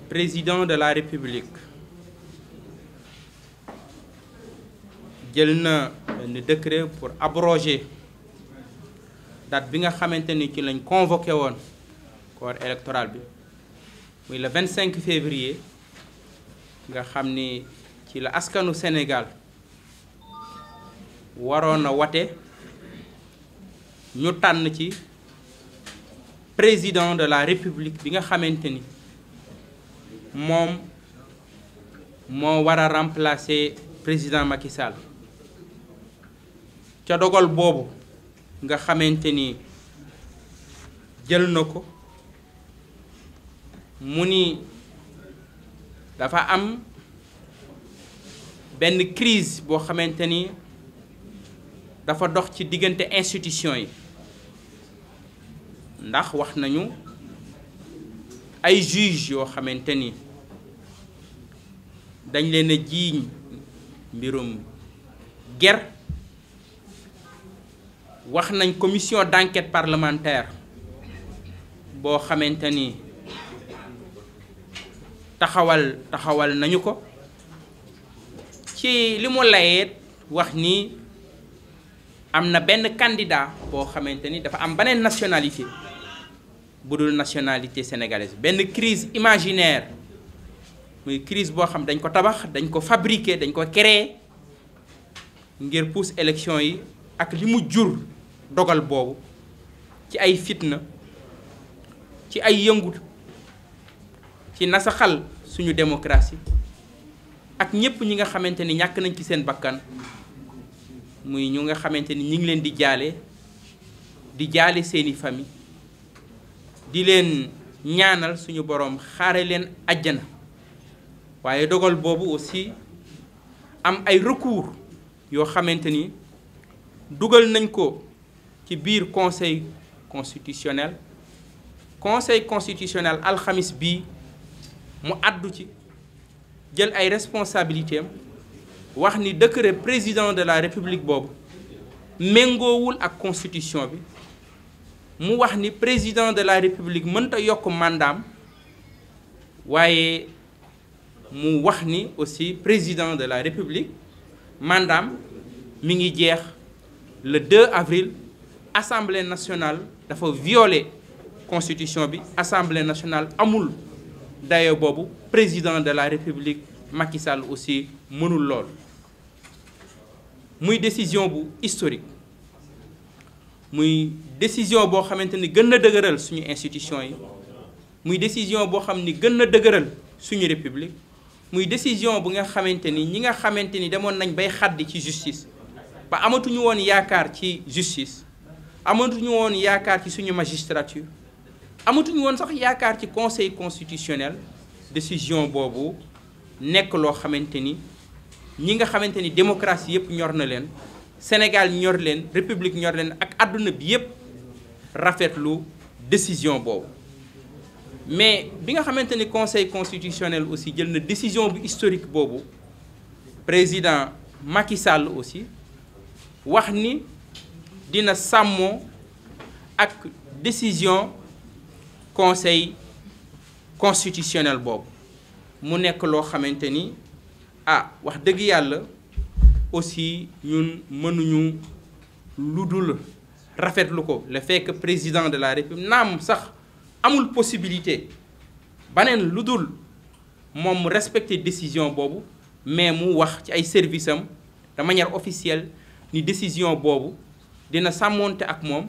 président de la République jël na benn décret pour abroger date bi nga xamante ni ci lañ convoqué woon corps électoral bi muy le 25 février nga xam ni ci la askanu Sénégal waroon a wate ñu tànn ci président de la République bi nga xamante ni moom moo war a remplacer président Macky Sall ca dogal boobu nga xamante ni jël na ko mu ni dafa am benn crise boo xamante ni dafa dox ci diggante institution yi ndax wax nañu ay juge yoo xamante ni dañ leen a jiiñ mbirum ger wax nañ commission d'enquête parlementaire boo xamante ni taxawal nañu ko ci li mu layeet wax ni am na benn candidat boo xamante ni dafa am beneen nationalité bu dul nationalité sénégalaise benn crise imaginaire muy crise boo xam dañ ko tabax dañ ko fabriquer dañ ko créer ngir pousse élection yi ak li mu jur dogal boobu ci ay fitna ci ay yëngut ci nasaxal suñu démocratie ak ñépp ñi nga xamante ni ñàkk nañ ci seen bakkan muy ñu nga xamante ni ñi ngi leen di jaale seeni famille di leen ñaanal suñu boroom xaare leen àjjana waaye dogal boobu aussi am ay recours yoo xamante ni dugal nañ ko ci biir conseil constitutionnel alxamis bii mu àddu ci jël ay responsabilités am wax ni décret président de la république boobu méngoowul ak constitution bi mu wax ni président de la république mënta yokk mandaam waaye mu wax ni aussi président de la république mandaam mi ngi jeex le 2 avril assemblée nationale dafa violer constitution bi assemblée nationale amul dayo boobu président de la république Macky Sall aussi mënul lool muy décision bu historique muy décision boo xamante ni gën na dëgëral suñu institution yi muy décision boo xam ni gën na dëgëral suñu république muy décision bu nga xamante ni ñi nga xamante ni demoon nañ bay xaddi ci justice ba amatuñu woon yaakaar ci justice amatuñu woon yaakaar ci suñu magistrature amatuñu woon sax yaakaar ci conseil constitutionnel décision boobu nekk loo xamante ni ñi nga xamante ni démocratie yëpp ñor na leen Sénégal ñor leen république ñor leen ak àdduna bi yëpp rafetlu décision boobu mais bi nga xamante ni conseil constitutionnel aussi jël na décision bu historique boobu président Macky Sall aussi wax ni dina sàmmoo ak décision conseil constitutionnel boobu mu nekk loo xamante ni wax dëgg yàlla aussi ñun mënuñu lu dul rafetlu ko le fait que président de la république naam sax amul possibilité baneen lu dul moom mu respecter décision boobu mais mu wax ci ay services am de manière officielle ni décision boobu dina sàmmoonte ak moom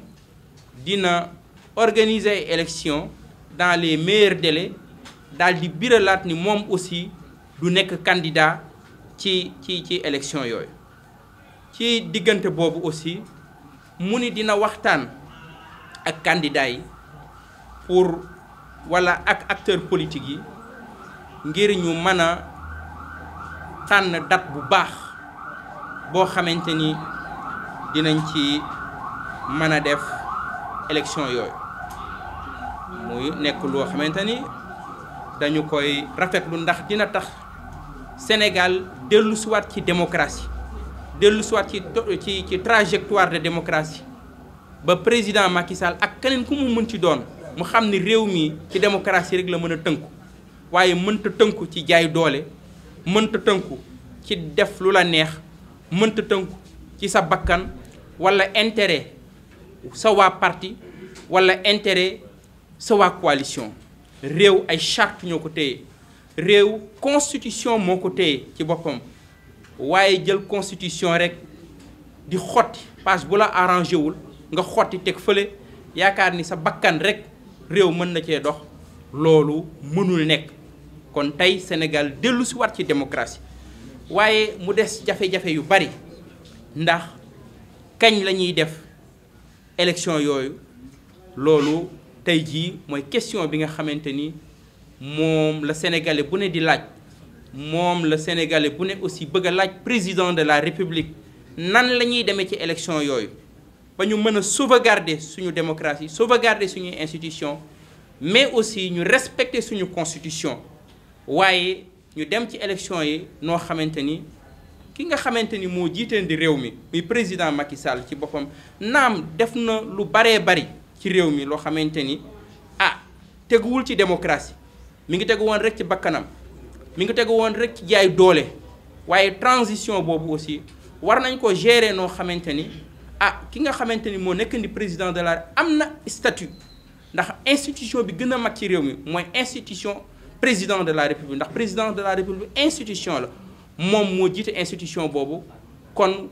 dina organiser ay élections dans les meilleurs délais daal di biralaat ni moom aussi du nekk candidat ci élection yooyu ci diggante boobu aussi mu ni dina waxtaan ak candidat yi pour walla ak acteurs politiques yi ngir ñu mën a tànn date bu baax boo xamante ni dinañ ci mën a def élection yooyu muy nekk loo xamante ni dañu koy rafetlu ndax dina tax Sénégal dellu siwaat ci démocratie dellu siwaat ci trajectoire de démocratie ba président Macky Sall ak keneen ku mu mën ci doon mu xam ni réew mi ci démocratie rek la mën a tënku waaye mënta tënku ci jaay doole mënta tënku ci def lu la neex mënta tënku ci sa bakkan walla intérêt sa waa parti walla intérêt sa waa coalition. réew ay charte ñoo ko téye réew constitution moo ko téye ci boppam waaye jël constitution rek di xotti page bu la arrangé wul nga xotti teg fële yaakaar ni sa bakkan rek réew mën na cee dox loolu mënul nekk. kon tey Sénégal dellu si waat ci démocratie waaye mu des jafe-jafe yu bari ndax kañ la ñuy def élection yooyu loolu tey jii mooy question bi nga xamante ni moom la sénégalais bu ne di laaj moom la sénégalais bu ne aussi bëgg a laaj président de la république nan la ñuy demee ci élection yooyu ba ñu mën a sauvegarder suñu démocratie sauvegarder suñuy institution mais aussi ñu respecter suñu constitution waaye ñu dem ci élection yi noo xamante ni ki nga xamante ni moo jiiteen di réew mi muy président Macky Sall ci boppam naam def na lu baree bari ci réew mi loo xamante ni teguwul ci démocratie mi ngi tegu woon rek ci bakkanam mi ngi tegu woon rek ci jaay doole waaye transition boobu aussi war nañ ko gérer noo xamante ni ki nga xamante ni moo nekk ni président de la am na statut ndax institution bi gën a mag ci réew mi mooy institution président de la république ndax président de la république institution la moom moo jiite institution boobu kon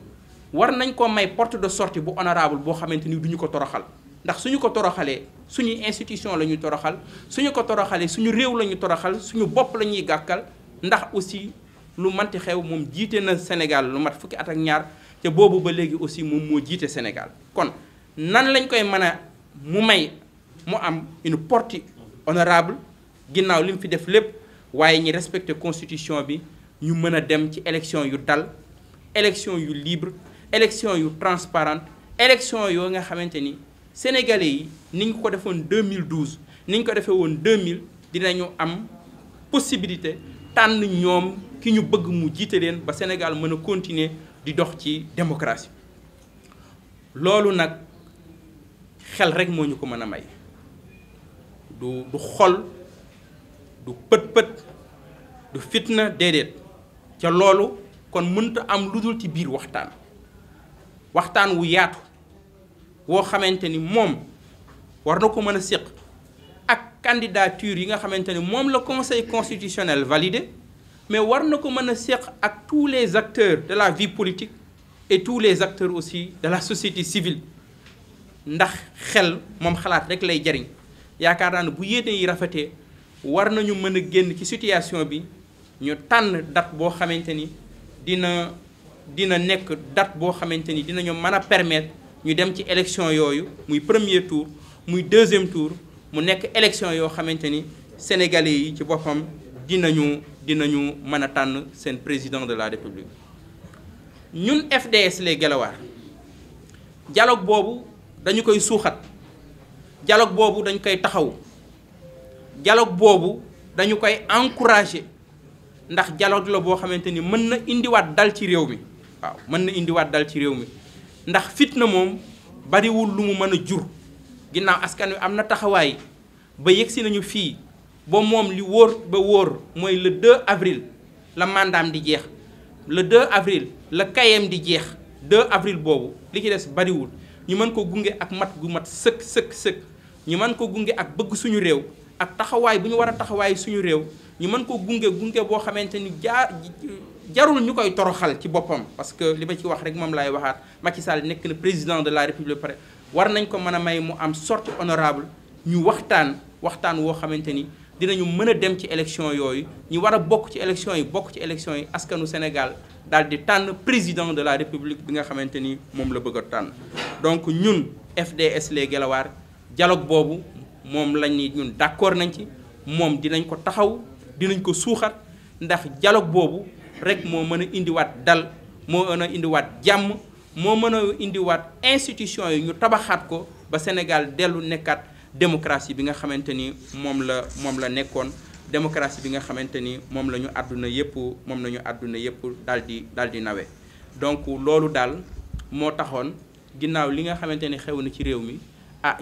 war nañ ko may porte de sortie bu honorable boo xamante ni duñu ko toroxal ndax suñu ko toroxalee suñuy institution la ñuy toroxal suñu ko toroxalee suñu réew la ñuy toroxal suñu bopp la ñuy gàkkal ndax aussi lu manti xew moom jiite na Sénégal lu mat fukki at ak ñaar te boobu ba léegi aussi moom moo jiite Sénégal kon nan lañ koy mën a mu may mu am une porte honorable ginnaaw li mu fi def lépp waaye ñi respecté constitution bi ñu mën a dem ci élection yu dal élection yu libre élection yu transparente élection yoo nga xamante ni sénégalais yi ni ñu ko defoon 2012 ni ñu ko defee woon 2000 dinañu am possibilité tànn ñoom ki ñu bëgg mu jiite leen ba Sénégal mën a continuer di dox ci démocratie loolu nag xel rek moo ñu ko mën a may du xol du pët-pët du fitna déedéet ca loolu kon mënta am lu dul ci biir waxtaan wu yaatu woo xamante ni moom war na ko mën a séq ak candidature yi nga xamante ni moom la conseil constitutionnel validé mais war na ko mën a séq ak tous les acteurs de la vie politique et tous les acteurs aussi de la société civile ndax xel moom xalaat rek lay jariñ yaakaar naa ne bu yéene yi rafetee war nañu mën a génn ci situation bi ñu tànn date boo xamante ni dina nekk date boo xamante ni dinañu mën a permettre ñu dem ci élection yooyu muy premier tour muy deuxième tour mu nekk élection yoo xamante ni sénégalais yi ci boppam dinañu mën a tànn seen président de la république. ñun FDS les Guelwaar dialogue boobu dañu koy suuxat dialogue boobu dañu koy taxaw dialogue boobu dañu koy encourager ndax dialogue la boo xamante ni mën na indiwaat dal ci réew mi waaw mën na indiwaat dal ci réew mi ndax fitna moom bariwul lu mu mën a jur ginnaaw askan wi am na taxawaay ba yegsi nañu fii ba moom li wóor ba wóor mooy le 2 avril la mandaam di jeex le 2 avril la kayem di jeex 2 avril boobu li ci des bariwul ñu mën ko gunge ak mat gu mat sëkk ñu mën ko gunge ak bëgg suñu réew ak taxawaay bu ñu war a taxawaay suñu réew ñu mën ko gunge boo xamante ni jarul ñu koy toroxal ci boppam parce que li ma ci wax rek moom laay waxaat Macky Sall nekk na président de la République pare war nañ ko mën a may mu am sortie honorable ñu waxtaan woo xamante ni dinañu mën a dem ci élection yooyu ñu war a bokk ci élection yi askanu Sénégal daal di tànn président de la République bi nga xamante ni moom la bëgg a tànn donc ñun FDS les Guelwaar dialogue boobu moom lañ ni ñun d'accord nañ ci moom dinañ ko taxaw dinañ ko suuxat ndax dialogue boobu rek moo mën a indiwaat dal moo mën a indiwaat jàmm moo mën a indiwaat institution yi ñu tabaxaat ko ba Sénégal dellu nekkaat démocratie bi nga xamante ni moom la nekkoon démocratie bi nga xamante ni moom la ñu àdduna yépp daal di nawe donc loolu daal moo taxoon ginnaaw li nga xamante ni xew na ci réew mi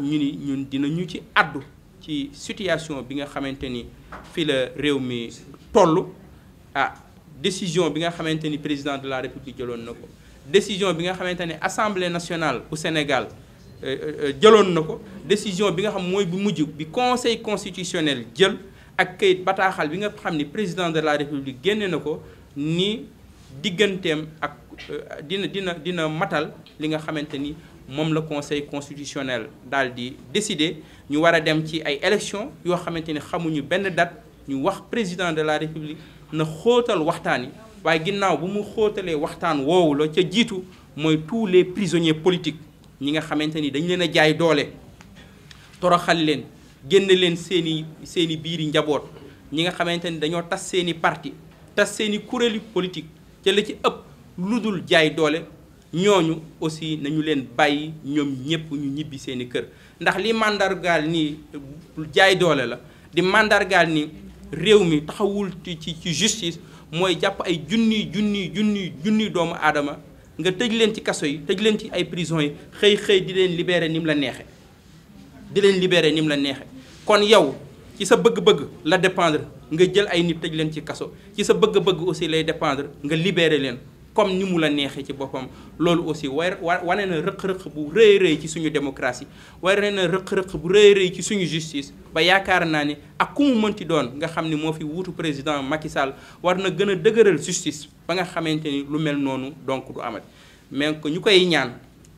ñu ni ñun dinañu ci àddu ci situation bi nga xamante ni fii la réew mi toll décision bi nga xamante ni président de la république jëloon na ko décision bi nga xamante ni assemblée nationale bu Sénégal jëloon na ko décision bi nga xam mooy bu mujj bi conseil constitutionnel jël ak kayit bataaxal bi nga xam ni président de la république génne na ko ni digganteem ak dina matal li nga xamante ni moom la conseil constitutionnel daal di décider ñu war a dem ci ay élections yoo xamante ni xamuñu benn date ñu wax président de la république na xóotal waxtaan yi waaye ginnaaw bu mu xóotalee waxtaan woowu la ca jiitu mooy tous les prisonniers politiques ñi nga xamante ni dañ leen a jaay doole toroxal leen génn leen seeni biiri njaboot ñi nga xamante ni dañoo tas seeni parti tas seeni kuréelu politique ca la ci ëpp lu dul jaay doole ñooñu aussi nañu leen bàyyi ñoom ñëpp ñu ñibbi seeni kër ndax li mandargaal ni jaay doole la di mandargaal ni réew mi taxawul ci justice mooy jàpp ay junniy doomu aadama nga tëj leen ci kaso yi tëj leen ci ay prison yi xëy di leen libérer ni mu la neexe kon yow ci sa bëgg-bëgg la dépendre nga jël ay nit tëj leen ci kaso ci sa bëgg-bëgg aussi lay dépendre nga libérer leen comme ni mu la neexee ci boppam loolu aussi wane na rëq-rëq bu rëy ci suñu démocratie wane na rëq-rëq bu rëy ci suñu justice ba yaakaar naa ni ak ku mu mënti doon nga xam ni moo fi wuutu président Macky Sall war na gën a dëgëral justice ba nga xamante ni lu mel noonu donc du amat mais que ñu koy ñaan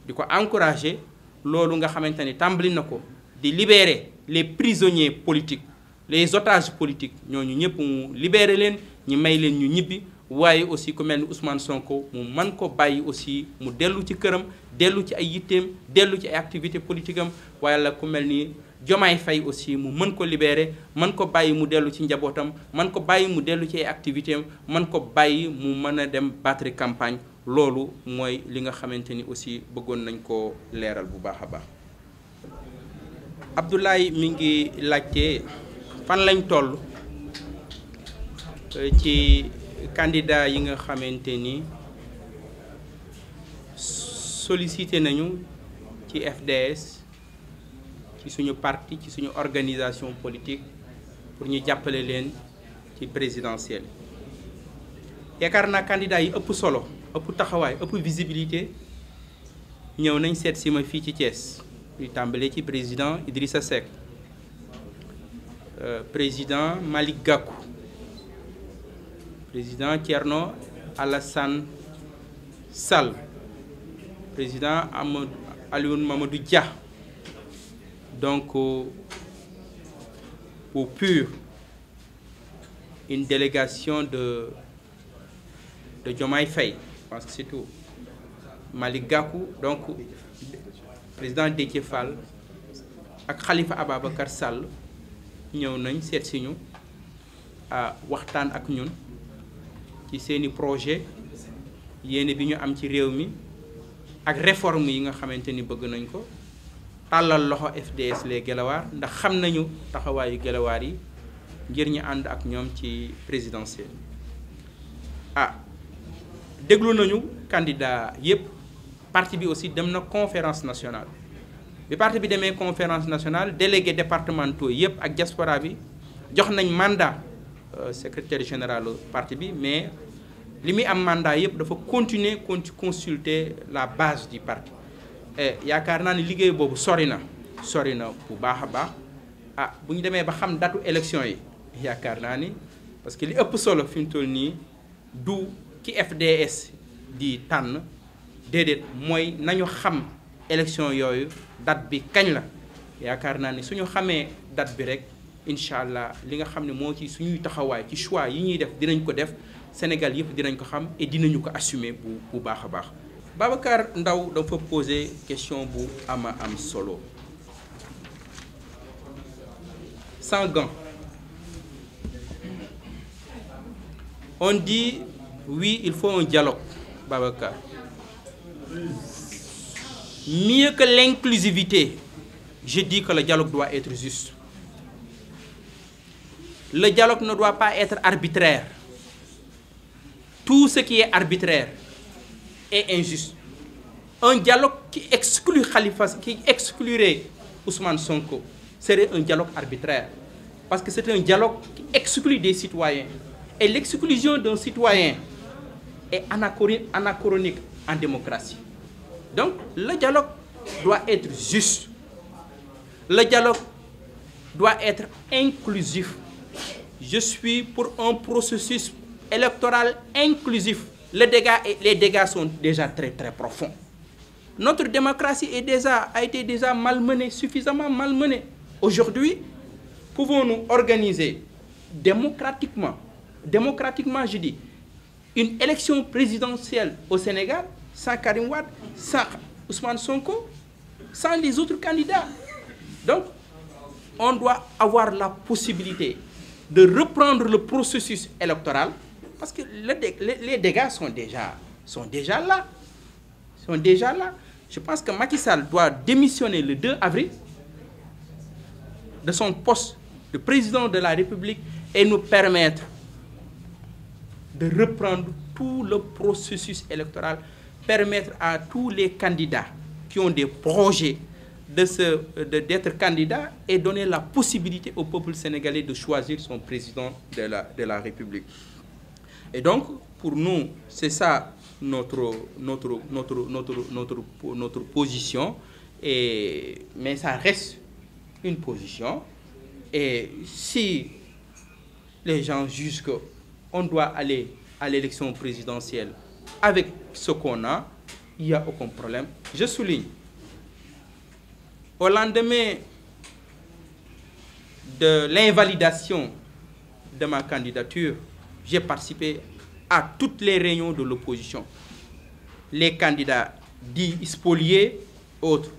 di ko encourager loolu nga xamante ni tàmbali na ko di libérer les prisonniers politiques les otages politiques ñooñu ñëpp mu libérer leen ñu may leen ñu ñibbi waaye aussi ku mel ni Ousmane Sonko mu man ko bàyyi aussi mu dellu ci këram dellu ci ay yitteem dellu ci ay activités politique am waaye la ku mel ni Diomaye Faye aussi mu mën ko libérer mën ko bàyyi mu dellu ci njabootam mën ko bàyyi mu dellu ci ay activités am mën ko bàyyi mu mën a dem battre campagne loolu mooy li nga xamante ni aussi bëggoon nañ ko leeral bu baax a baax. Abdoulaye mi ngi laajte fan lañ toll ci candidat yi nga xamante ni sollicité nañu ci FDS ci suñu parti ci suñu organisation politique pour ñu jàppale leen ci présidentielle yaakaar naa candidat yi ëpp solo ëpp taxawaay ëpp visibilité ñëw nañ seet si ma fii ci Thiès ñu tàmbalee ci président Idrissa Seck président Malick Gakou président Thierno Alassane Sall président Alioune Mamadou Dia donc au PUR une délégation de Diomaye Faye je pense que c'est tout Malick Gakou donc président Déthié Fall ak Khalifa Ababacar Sall ñëw nañ seet si ñu waxtaan ak ñun ci seeni projet yéene bi ñu am ci réew mi ak réforme yi nga xamante ni bëgg nañ ko tàllal loxo FDS les Guelwaar ndax xam nañu taxawaayu Guelwaar yi ngir ñu ànd ak ñoom ci présidentielle déglu nañu candidat yépp parti bi aussi dem na conférence nationale bi parti bi demee conférence nationale délégué départementaux yépp ak diaspora bi jox nañ mandat secrétaire général parti bi mais li muy am mandat yépp dafa continuer consulter la base du parti yaakaar naa ni liggéey boobu sori na bu baax a baax bu ñu demee ba xam datu élection yi yaakaar naa ni parce que li ëpp solo fi mu toll nii du ki FDS di tànn déedéet mooy nañu xam élection yooyu date bi kañ la yaakaar naa ni suñu xamee date bi rek incha allah li nga xam ne moo ci suñuy taxawaay ci choix yi ñuy def dinañ ko def Sénégal yëpp dinañ ko xam et dinañu ko assumer bu baax a baax. Babacar Ndaw dafa poser question bu am solo sans gants on dit oui il faut un dialogue Babacar mieux que l'inclusivité je dis que le dialogue doit être juste. Le dialogue ne doit pas être arbitraire. Tout ce qui est arbitraire est injuste. Un dialogue qui exclut Khalifa, qui exclurait Ousmane Sonko, serait un dialogue arbitraire. Parce que c'est un dialogue qui exclut des citoyens. Et l'exclusion d'un citoyen est anachronique en démocratie. Donc, le dialogue doit être juste. Le dialogue doit être inclusif. Je suis pour un processus électoral inclusif. Les dégâts sont déjà très profonds. Notre démocratie a été déjà malmenée, suffisamment malmenée. Aujourd'hui, pouvons-nous organiser démocratiquement, je dis, une élection présidentielle au Sénégal sans Karim Wade, sans Ousmane Sonko, sans les autres candidats? Donc, on doit avoir la possibilité de reprendre le processus électoral parce que les dégâts sont déjà là. Je pense que Macky Sall doit démissionner le 2 avril de son poste de président de la République et nous permettre de reprendre tout le processus électoral, permettre à tous les candidats qui ont des projets d'être candidats et donner la possibilité au peuple sénégalais de choisir son président de la République. Et donc, pour nous, c'est ça notre position. Mais ça reste une position. Et si les gens jugent qu'on doit aller à l'élection présidentielle avec ce qu'on a, il n'y a aucun problème. Je souligne, au lendemain de l'invalidation de ma candidature, j'ai participé à toutes les réunions de l'opposition. Les candidats dits spoliés, autres.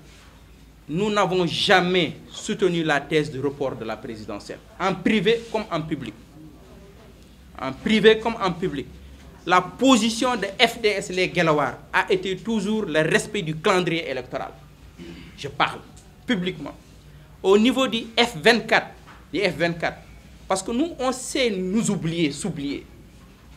Nous n'avons jamais soutenu la thèse de report de la présidentielle, en privé comme en public. En privé comme en public. La position de FDS les Guelwaar a été toujours le respect du calendrier électoral. Je parle publiquement. Au niveau du F24, parce que nous, on sait nous oublier, s'oublier.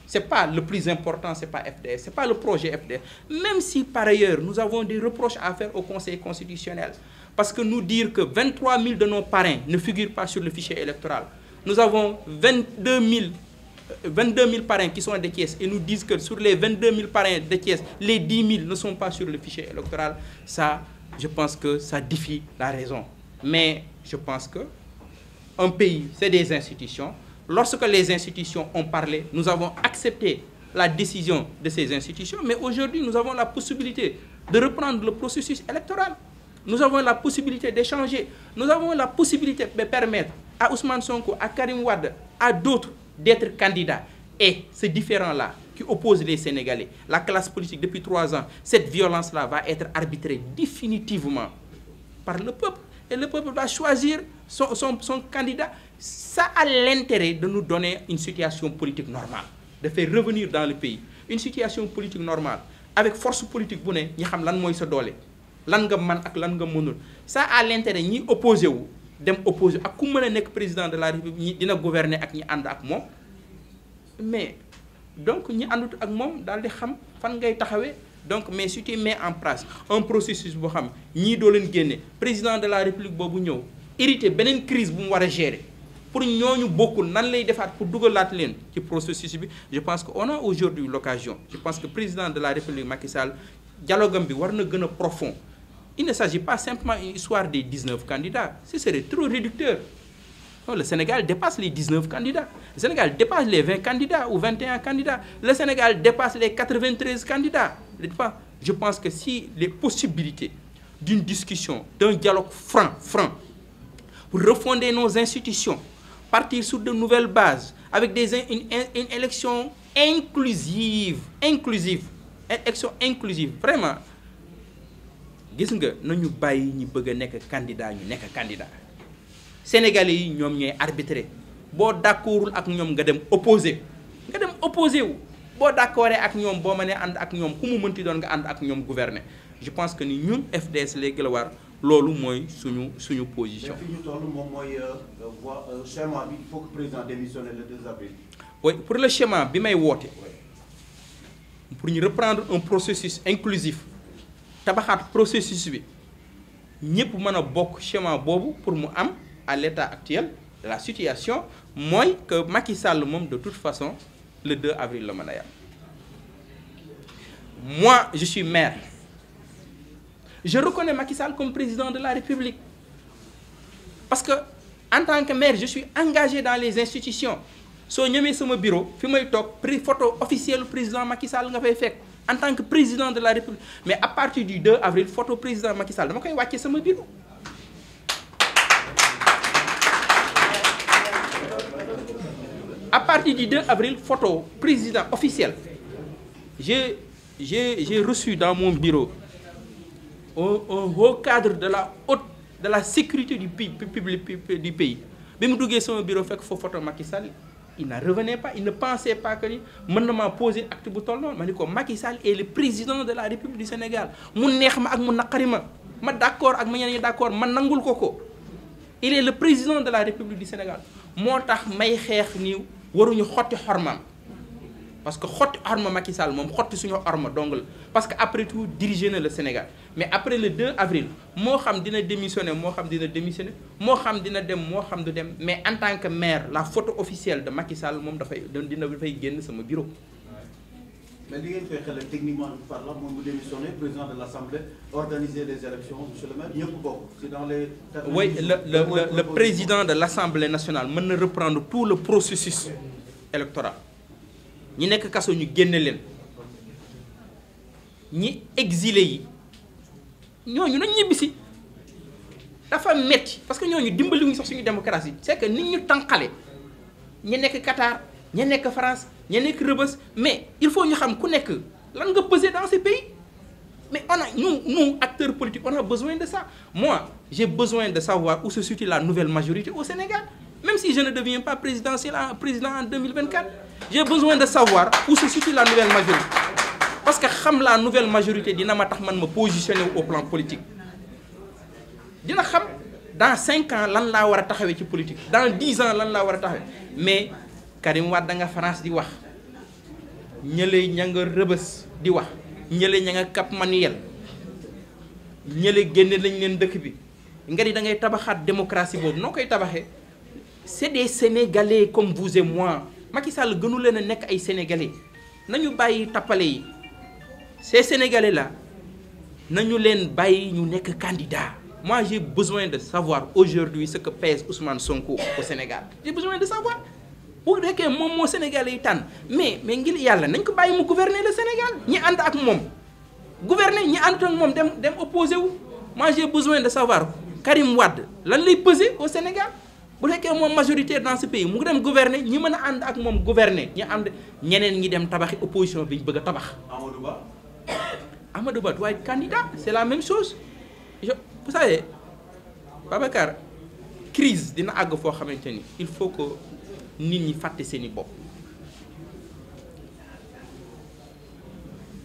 Ce n'est pas le plus important, ce n'est pas FDS, ce n'est pas le projet FDS. Même si par ailleurs, nous avons des reproches à faire au Conseil constitutionnel. Parce que nous dire que 23 000 de nos parrains ne figurent pas sur le fichier électoral. Nous avons 22 000 parrains qui sont des Thiès et nous disent que sur les 22 000 parrains de Thiès, les 10 000 ne sont pas sur le fichier électoral. Ça, je pense que ça défie la raison. Mais je pense qu'un pays, c'est des institutions. Lorsque les institutions ont parlé, nous avons accepté la décision de ces institutions. Mais aujourd'hui, nous avons la possibilité de reprendre le processus électoral. Nous avons la possibilité d'échanger. Nous avons la possibilité de permettre à Ousmane Sonko, à Karim Wade, à d'autres d'être candidats. Et ce différend-là qui oppose les Sénégalais, la classe politique depuis 3 ans, cette violence-là va être arbitrée définitivement par le peuple. Et le peuple va choisir son candidat. Ça a l'intérêt de nous donner une situation politique normale, de faire revenir dans le pays une situation politique normale, avec force politique bu ne ñi xam lan mooy sa doole, lan nga man ak lan nga mënul. Ça a l'intérêt ñi opposé wu dem opposé ak ku mën a nekk président de la République ñi dina gouverner ak ñi ànd ak moom. Mais donc ñi àndut ak moom daal di xam fan ngay taxawee. Donc mais si tu mets en place un processus boo xam ñii doo leen génne président de la République boobu ñëw hérité beneen crise bu mu war a gérer pour ñooñu bokkul nan lay defaat pour dugalaat leen ci processus bi. Je pense qu'on a aujourd'hui l'occasion. Je pense que le président de la République Macky Sall dialogue bi war na gën a profond. Il ne s'agit pas simplement d'une histoire des 19 candidats. Ce serait trop réducteur. Non, le Sénégal dépasse les 19 candidats. Le Sénégal dépasse les 20 candidats ou 21 candidats. Le Sénégal dépasse les 93 candidats. Je pense que si les possibilités d'une discussion, d'un dialogue franc, pour refonder nos institutions, partir sur de nouvelles bases, avec une élection inclusive, élection inclusive, vraiment, gis nga nañu bàyyi ñi bëgg a nekk candidat ñu nekk candidat. Sénégalais yi ñoom ñooy arbitré boo d'accordul ak ñoom nga dem opposé wu boo d'accordé ak ñoom boo mënee ànd ak ñoom ku mu mënti doon nga ànd ak ñoom gouverner. Je pense que ni ñun FDS les Guelwaar loolu mooy suñu position. mais fi ñu toll moom mooy schéma bi il faut que le président démissionne le 2 avril. Oui, pour le schéma bi may woote pour ñu reprendre un processus inclusif tabaxaat processus bi ñëpp mën a bokk schéma boobu pour mu am à l'état actuel de la situation mooy que Macky Sall moom de toute façon le 2 avril la mën a yam. Moi je suis maire, je reconnais Macky Sall comme président de la République parce que en tant que maire je suis engagé dans les institutions. soo ñëwee sama bureau fi may toog photo officielle président Macky Sall nga fay fekk en tant que président de la République, mais à partir du 2 avril photo président Macky Sall dama koy wàccee sama bureau. À partir du 2 avril photo président officiel. J'ai reçu dans mon bureau un haut cadre de la sécurité du pays bi mu duggee sama bureau fekk foofu photo Macky Sall. Il n'en revenait pas, il ne pensait pas que ni mën na maa poser acte bu toll noonu ma ni ko Macky Sall est le président de la République du Sénégal mu neex ma ak mu naqari ma d'accord ak ma ñeneen ñi d'accord man nangul ko il est le président de la République du Sénégal moo tax may xeex ni waruñu xotti xormaam parce que xotti xorma Macky Sall moom xotti suñu xorma dong la parce que après tout dirigé na le Sénégal mais après le 2 avril moo xam dina démissionner moo xam dina dem moo xam du dem mais en tant que maire la photo officielle de Macky Sall moom dafay génn sama bureau. mais li ngeen koy xelal techniquement parlant moom mu démissionner président de l'Assemblée organiser les élections monsieur le maire ñëpp bokk c'est dans les. oui le président de l'Assemblée nationale mën na reprendre tout le processus électoral. ñi nekk kaso ñu génne leen ñi exilé yi ñooñu nañ ñibbisi dafa metti parce que ñooñu dimbali wuñ sax suñu démocratie c'est que nit ñu tànqale ñi nekk Qatar ñi nekk France ñi nekk Rebeuss mais il faut ñu xam ku nekk lan nga peser dans ces pays mais nous acteurs politiques on a besoin de ça. Moi j'ai besoin de savoir où se situe la nouvelle majorité au Sénégal même si je ne deviens pas président en 2024. J'ai besoin de savoir où se situe la nouvelle majorité parce que xam la nouvelle majorité dina ma tax man ma positionner au plan politique dina xam dans 5 ans lan laa war a taxawee ci politique dans 10 ans lan laa war a taxawee mais Karim Wade da nga France di wax ñële ña nga Rebeuss di wax ñële ña nga Cap Manuel ñële génne lañ leen dëkk bi nga di da ngay tabaxaat démocratie boobu noo koy tabaxee c'est des Sénégalais comme vous et moi. Macky Sall gënu leen a nekk ay sénégalais nañu bàyyi tappale yi ces sénégalais là nañu leen bàyyi ñu nekk candidat. Moi j'ai besoin de savoir aujourd'hui ce que pèse Ousmane Sonko au Sénégal j'ai besoin de savoir bu nekkee moom moo sénégalais yi tànn mais ngir yàlla nañ ko bàyyi mu gouverner le Sénégal ñi ànd ak moom gouverner ñi ànd ak moom dem opposé wu. Moi j'ai besoin de savoir Karim Wade lan lay peser au Sénégal. bu fekkee moom majoritaire dans ce pays mu dem gouverner ñi mën a ànd ak moom gouverner ñi ànd ñeneen ñi dem tabaxi opposition bi ñu bëgg a tabax. Amadou Ba doit être candidat c'est la même chose vous savez Babacar crise dina àgg foo xamante ni il faut que nit ñi fàtte seeni bopp.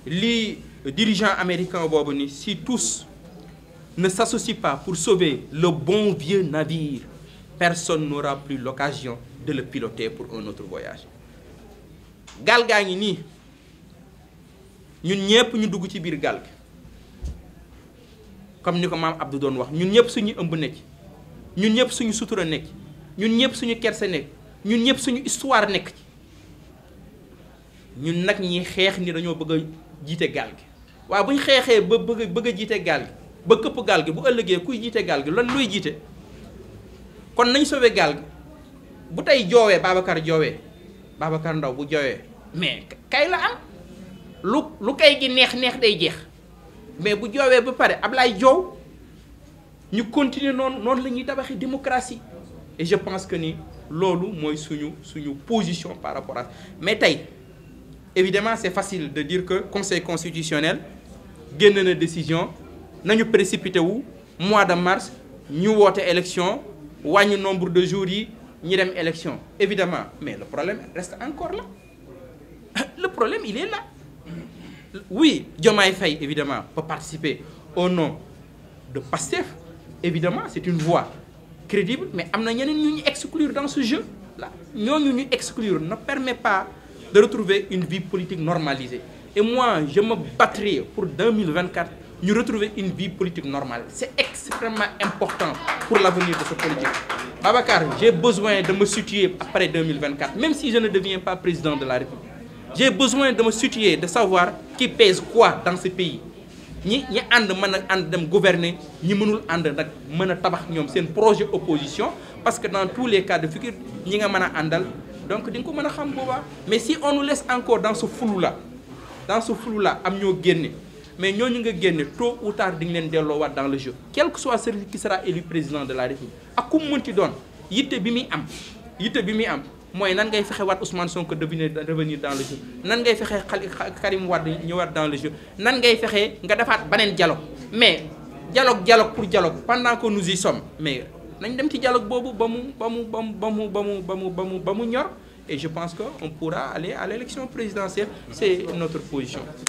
li dirigeant américain boobu ni si tous ne s'associent pas pour sauver le bon vieux navire. Personne n'aura plus l'occasion de le piloter pour un autre voyage. gaal gaa ngi nii ñun ñëpp ñu dugg ci biir gaal gi comme ni ko maam Abdou doon wax ñun ñëpp suñu ëmb nekk ñun ñëpp suñu sutura nekk ñun ñëpp suñu kerse nekk ñun ñëpp suñu histoire nekk ci ñun nag ñi xeex ni dañoo bëgg a jiite gaal gi waaw bu ñu xeexee ba bëgg a jiite gaal gi ba këpp gaal gi bu ëllëgee kuy jiite gaal gi lan luy jiite. kon nañ sauver gaal gi bu tey joowee Babacar Ndaw bu joowee mais kay la am lu kay gi neex day jeex mais bu joowee ba pare Ablaye joow ñu continuer noonu la ñuy tabaxi démocratie et je pense que ni loolu mooy suñu position par rapport à mais tey évidemment c'est facile de dire que conseil constitutionnel génn na décision nañu précipité wu mois de mars ñu woote élection wàññi nombre de jours yi ñu dem élection évidemment mais le problème reste encore là le problème il est là oui Diomaye Faye évidemment peut participer au nom de Pastef évidemment c'est une voix crédible mais am na ñeneen ñu exclure dans ce jeu là ñooñu ñu exclure ne permet pas de retrouver une vie politique normalisée et moi je me battrai pour 2024 ñu retrouver une vie politique normale. C'est extrêmement important pour l'avenir de ce politique. Babacar, j'ai besoin de me situer après 2024, même si je ne deviens pas président de la République. J'ai besoin de me situer, de savoir qui pèse quoi dans ce pays. ñi ànd mën a ànd dem gouverner ñi mënul ànd nag mën a tabax ñoom seen projet opposition parce que dans tous les cas de figure ñi nga mën a àndal donc di nga ko mën a xam boobaa. Mais si on nous laisse encore dans ce flou là am ñoo génne mais ñooñu nga génne tôt ou tard di nga leen delloowaat dans le jeu quel que soit celui qui sera élu président de la République ak ku mu mënti doon yitte bi muy am mooy nan ngay fexe waat Ousmane Sonko revenir dans le jeu nan ngay fexe Karim Wade ñëwaat dans le jeu nan ngay fexe nga defaat beneen dialogue mais dialogue pour dialogue pendant que nous y sommes mais nañ dem ci dialogue boobu ba mu ñor et je pense que on pourra aller à l'élection présidentielle. C'est notre position.